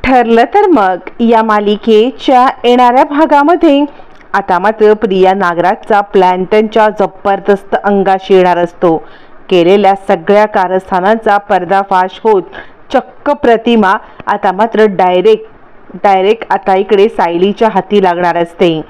ठरलं तर मग या मालिकेच्या येणाऱ्या भागामध्ये आता मात्र प्रिया नागराजचा प्लॅन त्यांच्या जबरदस्त अंगाशी येणार असतो। केलेल्या सगळ्या कारस्थानांचा पर्दाफाश होत चक्क प्रतिमा आता मात्र डायरेक्ट आता इकडे सायलीच्या हाती लागणार असते।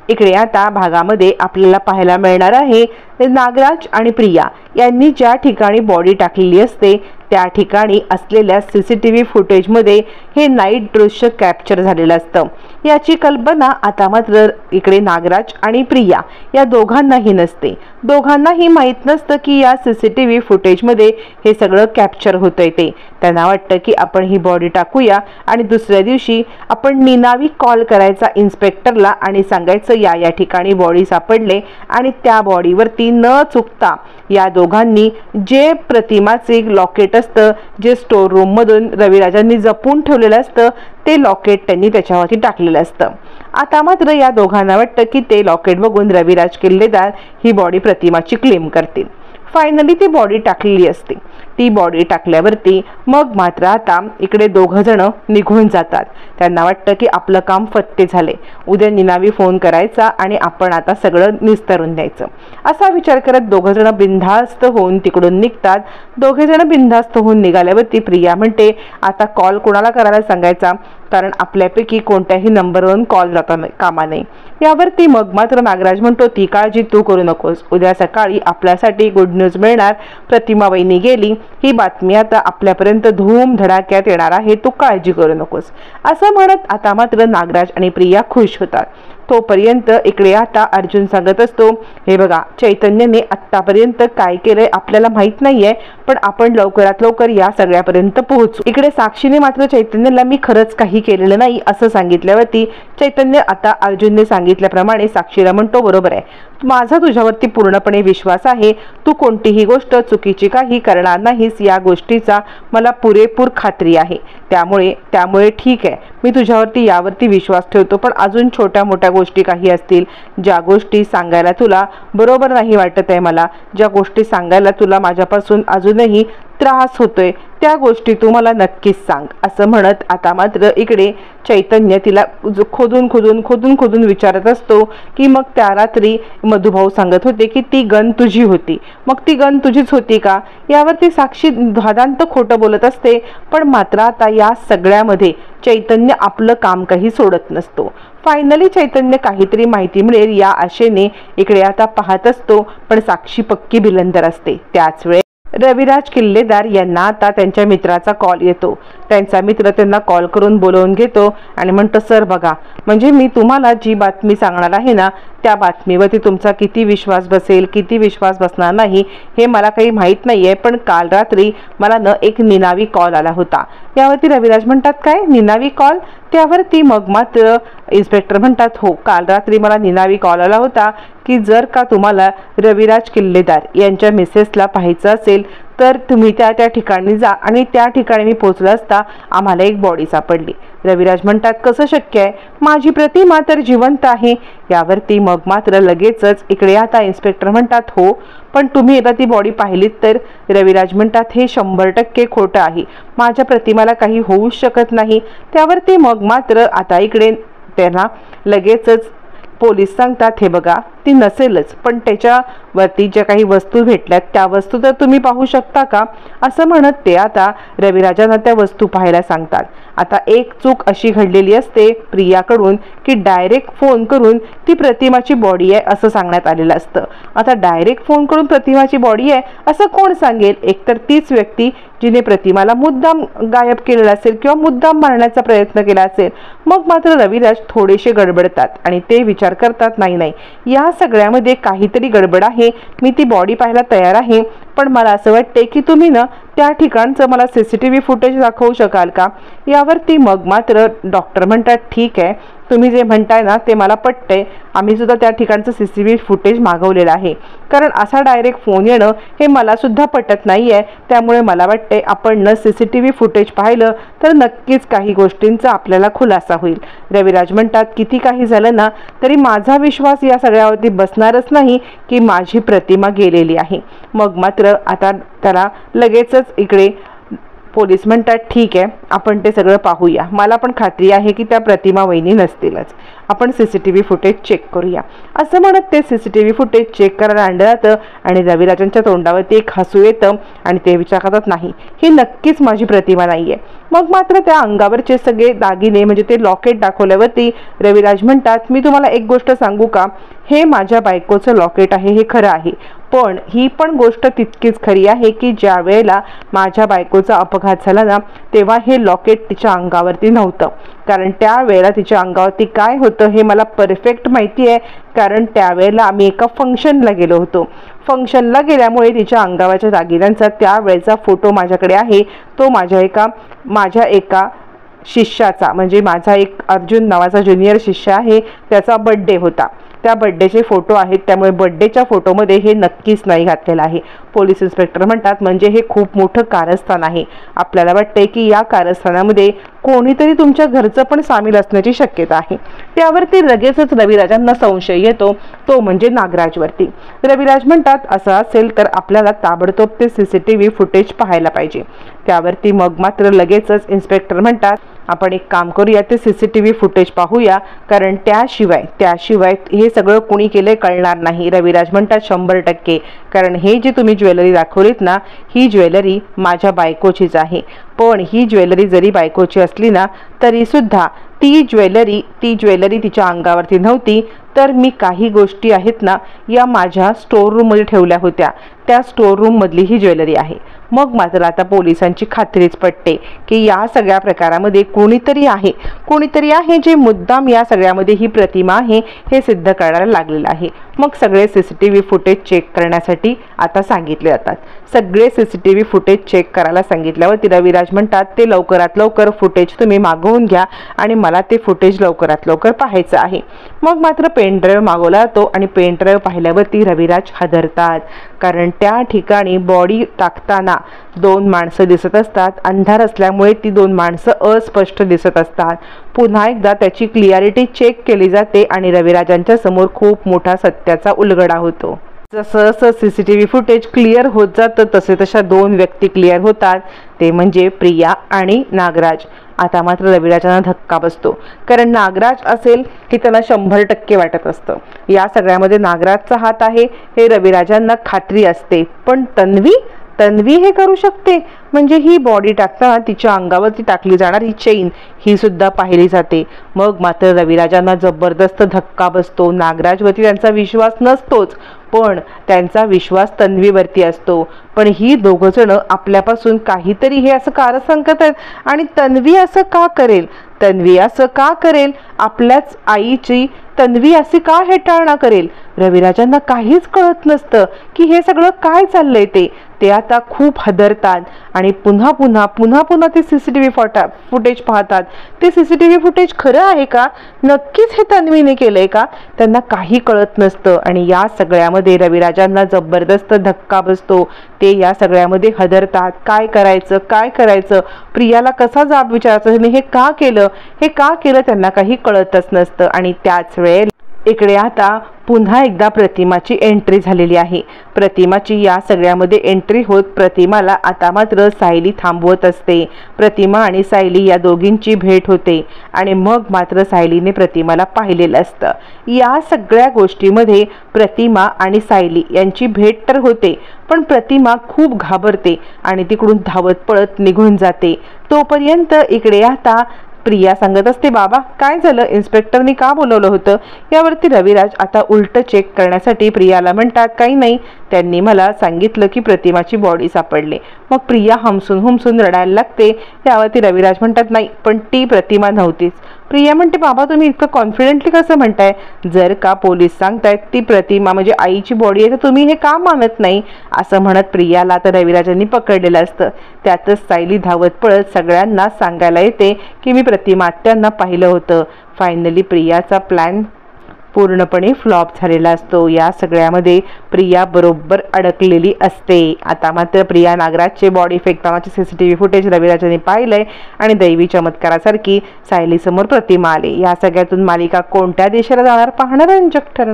इकडे आता भागामध्ये आपल्याला पाहायला मिळणार आहे नागराज आणि प्रिया यांनी ज्या ठिकाणी बॉडी टाकलेली असते त्या ठिकाणी असलेल्या सीसीटीव्ही फुटेजमध्ये हे नाईट दृश्य कॅप्चर झालेलं असतं। याची कल्पना आता मात्र इकडे नागराज आणि प्रिया या दोघांनाही नसते। दोघांनाही माहीत नसतं की या सीसीटीव्ही फुटेजमध्ये हे सगळं कॅप्चर होतंय। ते त्यांना वाटतं की आपण ही बॉडी टाकूया आणि दुसऱ्या दिवशी आपण निनावी कॉल करायचा इन्स्पेक्टरला आणि सांगायचं या ठिकाणी बॉडी सापडले आणि त्या बॉडीवरती न चुकता या दोघांनी जे प्रतिमाचे लॉकेट असतं जे स्टोर रूम मधून रविराजांनी जपून ठेवलेलं असतं ते लॉकेट त्यांनी त्याच्यावरती टाकलेलं असतं। आता मात्र या दोघांना वाटतं की ते लॉकेट बघून रविराज किल्लेदार ही बॉडी प्रतिमाची क्लेम करतील। फायनली ती बॉडी टाकलेली असते। ती बॉडी टाकल्यावरती मग मात्र आता इकडे दोघं जण निघून जातात। त्यांना वाटतं की आपलं काम फत्ते झाले, उद्या निनावी फोन करायचा आणि आपण आता सगळं निस्तरून द्यायचं असा विचार करत दोघं जण बिनधास्त होऊन तिकडून निघतात। दोघे जण बिनधास्त होऊन निघाल्यावरती प्रिया म्हणते आता कॉल कोणाला करायला सांगायचा, कारण आपल्यापैकी कोणत्याही नंबरवरून कॉल जाता कामा नये। यावरती मग मात्र नागराज म्हणतो ती काळजी तू करू नकोस, उद्या सकाळी आपल्यासाठी गुड न्यूज मिळणार। प्रतिमा वहिनी गेली ही बातमी आता आपल्यापर्यंत धूम धडाक्यात येणार आहे, तू काळजी करू नकोस असं म्हणत आता मात्र नागराज आणि प्रिया खुश होतात। तोपर्यंत इकडे आता अर्जुन सांगत असतो हे बघा चैतन्यने आतापर्यंत काय केलंय आपल्याला माहित नाहीये, पण आपण लवकरात लवकर या सगळ्यापर्यंत पोहोचू। इकडे साक्षीने मात्र चैतन्यला मी खरंच काही केलेलं नाही असं सांगितल्यावरती चैतन्य आता अर्जुनने सांगितल्याप्रमाणे साक्षीला म्हणतो बरोबर आहे, माझा तुझ्यावरती पूर्णपणे विश्वास आहे, तू कोणतीही गोष्ट चुकीची काही करणार नाहीस या गोष्टीचा मला पुरेपूर खात्री आहे। त्यामुळे ठीक आहे, मी तुझ्यावरती यावरती विश्वास ठेवतो। पण अजून छोट्या मोठ्या गोष्टी काही असतील ज्या गोष्टी सांगायला तुला बरोबर नाही वाटत आहे, मला ज्या गोष्टी सांगायला तुला माझ्यापासून अजूनही त्रास होतोय त्या गोष्टी तू मला नक्कीच सांग असं म्हणत आता मात्र इकडे चैतन्य तिला खोदून विचारत असतो की मग त्या रात्री मधुभाऊ सांगत होते की ती गन तुझी होती, मग ती गन तुझीच होती का? यावरती साक्षी धादांत खोटं बोलत असते। पण मात्र आता या सगळ्यामध्ये चैतन्य आपलं काम काही सोडत नसतो। फायनली चैतन्य काहीतरी माहिती मिळेल या आशेने इकडे आता पाहत असतो, पण साक्षी पक्की भिलंदर असते। त्याच वेळी रविराज किल्लेदार यांना आता त्यांच्या मित्राचा कॉल येतो। त्यांचा मित्र त्यांना कॉल करून बोलवून घेतो आणि म्हणतो सर बघा, म्हणजे मी तुम्हाला जी बातमी सांगणार आहे ना त्या बातमीवरती तुमचा किती विश्वास बसेल किती विश्वास बसणार नाही हे मला काही माहीत नाहीये, पण काल रात्री मला एक निनावी कॉल आला होता। यावरती रविराज म्हणतात काय निनावी कॉल? त्यावरती मग मात्र इन्स्पेक्टर म्हणतात हो, काल रात्री मला निनावी कॉल आला होता की जर का तुम्हाला रविराज किल्लेदार यांच्या मिसेसला पाहायचं असेल तर तुम्ही त्या ठिकाणी जा आणि त्या ठिकाणी मी पोहोचलो असता आम्हाला एक बॉडी सापडली। रविराज म्हणतात कसं शक्य आहे, माझी प्रतिमा तर जिवंत आहे। यावरती मग मात्र लगेचच इकडे आता इन्स्पेक्टर म्हणतात हो, पण तुम्ही आता ती बॉडी पाहिलीत तर? रविराज म्हणतात हे 100% खोटं आहे, माझ्या प्रतिमाला काही होऊ शकत नाही। त्यावरती मग मात्र आता इकडे त्यांना लगेचच पोलीस सांगतात हे बघा ती नसेलच, पण त्याच्यावरती ज्या काही वस्तू भेटल्यात त्या वस्तू तर तुम्ही पाहू शकता का असं म्हणत ते आता रविराजांना त्या वस्तू पाहायला सांगतात। आता एक चूक अशी घडलेली असते प्रियाकडून की डायरेक्ट फोन करून ती प्रतिमाची बॉडी आहे असं सांगण्यात आलेलं असतं। आता डायरेक्ट फोन करून प्रतिमाची बॉडी आहे असं कोण सांगेल? एकतर तीच व्यक्ती जिने प्रतिमाला मुद्दाम गायब केलेला असेल किंवा मुद्दाम मारण्याचा प्रयत्न केला असेल। मग मात्र रविराज थोडेसे गडबडतात आणि ते विचार करतात नाही या सगळ्यामध्ये काहीतरी गडबड आहे, मी ती बॉडी पाहायला तयार आहे, पण मला असं वाटते की तुम्ही ना त्या ठिकाणचं मला सीसीटीव्ही फुटेज दाखवू शकाल का? यावरती मग मात्र डॉक्टर म्हणतात ठीक आहे, तुम्ही जे म्हणताय ना ते मला पटतंय, आम्ही सुद्धा त्या ठिकाणचं सीसीटीव्ही फुटेज मागवलेलं आहे, कारण असा डायरेक्ट फोन येणं हे मला सुद्धा पटत नाहीये। त्यामुळे मला वाटते आपण न सीसीटीव्ही फुटेज पाहिलं तर नक्कीच काही गोष्टींचा आपल्याला खुलासा होईल। रविराज म्हणतात किती काही झालं ना तरी माझा विश्वास या सगळ्यावरती बसणारच नाही की माझी प्रतिमा गेलेली आहे। मग मात्र आता त्याला लगेचच इकडे पोलीस म्हणतात ठीक आहे, आपण ते सगळं पाहूया, मला पण खात्री आहे की त्या प्रतिमा वहिनी नसतीलच, आपण CCTV फुटेज चेक करूया. असं म्हणत ते CCTV फुटेज चेक करायला आणलं जातं आणि रविराजांच्या तोंडावरती एक हसू येतं आणि ते विचार करतात नाही, ही नक्कीच माझी प्रतिमा नाहीये. मग मात्र त्या अंगावरचे सगळे दागिने म्हणजे ते लॉकेट दाखवल्यावरती रविराज म्हणतात मी तुम्हाला एक गोष्ट सांगू का, हे माझ्या बायकोचं लॉकेट आहे, हे खरं आहे, पण ही पण गोष्ट तितकीच खरी आहे की ज्या वेळेला माझ्या बायकोचा अपघात झाला ना तेव्हा हे लॉकेट तिच्या अंगावरती नव्हतं, कारण त्यावेळेला तिच्या अंगावरती काय होतं हे मला परफेक्ट माहिती आहे, कारण त्यावेळेला आम्ही एका फंक्शनला गेलो होतो. फंक्शनला गेल्यामुळे तिच्या अंगावरच्या दागिन्यांचा त्यावेळेचा फोटो माझ्याकडे आहे. तो माझ्या एका शिष्याचा म्हणजे माझा एक अर्जुन नावाचा ज्युनियर शिष्य आहे, त्याचा बर्थडे होता, त्या बर्थडेचे फोटो आहेत, त्यामुळे बर्थडेच्या फोटोमध्ये हे नक्कीच नाही घातलेलं आहे. पोलीस इन्स्पेक्टर म्हणतात म्हणजे हे खूप मोठं कारस्थान आहे, आपल्याला वाटते की या कारस्थानामध्ये कोणीतरी तुमच्या घरचं पण सामील असण्याची शक्यता आहे. त्यावरती लगेचच रविराजांना संशय येतो, तो म्हणजे नागराजवरती. रविराज म्हणतात असं असेल तर आपल्याला ताबडतोब ते CCTV फुटेज पाहायला पाहिजे. त्यावरती मग मात्र लगेचच इन्स्पेक्टर म्हणतात आपण एक काम करूया, ते CCTV फुटेज पाहूया, कारण त्याशिवाय हे सगळं कुणी केले कळणार नाही. रविराज म्हणतात 100%, कारण हे जे तुम्ही ज्वेलरी दाखवलीत ना ही ज्वेलरी माझ्या बायकोचीच आहे, पण ही ज्वेलरी जरी बायकोची असली ना तरी सुद्धा ती ज्वेलरी तिच्या अंगावरती नव्हती, तर मी काही गोष्टी आहेत ना या माझ्या स्टोर रूममध्ये ठेवल्या होत्या, त्या स्टोर रूममधली ही ज्वेलरी आहे. मग मात्र आता पोलिसांची खात्रीच पटते की या सगळ्या प्रकारामध्ये कोणीतरी आहे जे मुद्दाम या सगळ्यामध्ये ही प्रतिमा आहे हे सिद्ध करायला लागलेलं आहे. मग सगळे CCTV फुटेज चेक करण्यासाठी आता सांगितले जातात. सगळे CCTV फुटेज चेक करायला सांगितल्यावर रविराज म्हणतात ते लवकरात लवकर फुटेज तुम्ही मागवून घ्या आणि मला ते फुटेज लवकरात लवकर पाहायचं आहे. मग मात्र पेनड्राईव्ह मागवला जातो आणि पेनड्राईव्ह पाहिल्यावरती रविराज हादरतात, कारण त्या ठिकाणी बॉडी टाकताना 2 माणसं दिसत असतात. अंधार असल्यामुळे ती 2 माणसं अस्पष्ट दिसत असतात. पुन्हा एकदा त्याची क्लिअरिटी चेक केली जाते आणि रविराजांच्या समोर खूप मोठा सत्याचा उलगडा होतो. जसं CCTV फुटेज क्लिअर होत जातं तसे तशा 2 व्यक्ती क्लिअर होतात, ते म्हणजे प्रिया आणि नागराज. आता मात्र रविराजांना धक्का बसतो, कारण नागराज असेल हे त्यांना 100% वाटत असतं. या सगळ्यामध्ये नागराजचा हात आहे हे रविराजांना खात्री असते, पण तन्वी हे करू शकते, म्हणजे ही बॉडी टाकताना तिच्या अंगावरती टाकली जाणारी चेन ही सुद्धा पाहिली जाते. मग मात्र रविराजांना जबरदस्त धक्का बसतो. नागराजवरती त्यांचा विश्वास नसतोच, पण त्यांचा विश्वास तन्वीवरती असतो. पण ही दोघं जण आपल्यापासून काहीतरी हे असं कारसंकट आहेत आणि तन्वी असं का करेल आपल्याच आईची तन्वी अशी का हेटाळणा करेल. रविराजांना काहीच कळत नसतं की हे सगळं काय चाललंय. ते आता खूप हादरतात आणि पुन्हा ते CCTV फुटेज पाहतात. ते CCTV फुटेज खरं आहे का, नक्कीच हे तन्वीने केलंय का, त्यांना काही कळत नसतं. आणि या सगळ्यामध्ये रविराजांना जबरदस्त धक्का बसतो. ते या सगळ्यामध्ये हादरतात. काय करायचं, प्रियाला कसा जाब विचारायचा, हे का केलं त्यांना काही कळतच नसतं. आणि त्याच वेळेला इकडे आता पुन्हा एकदा प्रतिमाची एंट्री झालेली आहे. प्रतिमाची या सगळ्यामध्ये एंट्री होत प्रतिमाला आता मात्र सायली थांबवत असते. प्रतिमा आणि सायली या दोघींची भेट होते आणि मग मात्र सायलीने प्रतिमाला पाहिलेलं असतं. या सगळ्या गोष्टीमध्ये प्रतिमा आणि सायली यांची भेट तर होते, पण प्रतिमा खूप घाबरते आणि तिकडून धावत पळत निघून जाते. तोपर्यंत इकडे आता प्रिया सांगत असते बाबा काय झालं, इन्स्पेक्टरनी का बोलवलं होतं. यावरती रविराज आता उलट चेक करण्यासाठी प्रियाला म्हणतात काही नाही, त्यांनी मला सांगितलं की प्रतिमाची बॉडी सापडली. मग प्रिया हमसून रडायला लागते. यावरती रविराज म्हणतात नाही, पण ती प्रतिमा नव्हतीच. प्रिया म्हणते बाबा तुम्ही इतकं कॉन्फिडेंटली कसं म्हणताय, जर का पोलीस सांगतायत ती प्रतिमा म्हणजे आईची बॉडी आहे तर तुम्ही हे का मानत नाही. असं म्हणत प्रियाला तर रविराजांनी पकडलेलं असतं. त्यातच सायली धावत पळत सगळ्यांना सांगायला येते की मी प्रतिमा आत्यांना पाहिलं होतं. फायनली प्रियाचा प्लॅन पूर्णपणे फ्लॉप झालेला असतो. या सगळ्यामध्ये प्रिया बरोबर अडकलेली असते. आता मात्र प्रिया नागराजचे बॉडी फेकतानाचे CCTV फुटेज रविराजांनी पाहिलंय आणि दैवी चमत्कारासारखी सायली समोर प्रतिमा आली. या सगळ्यातून मालिका कोणत्या दिशेला जाणार पाहणं रंजक ठरणार.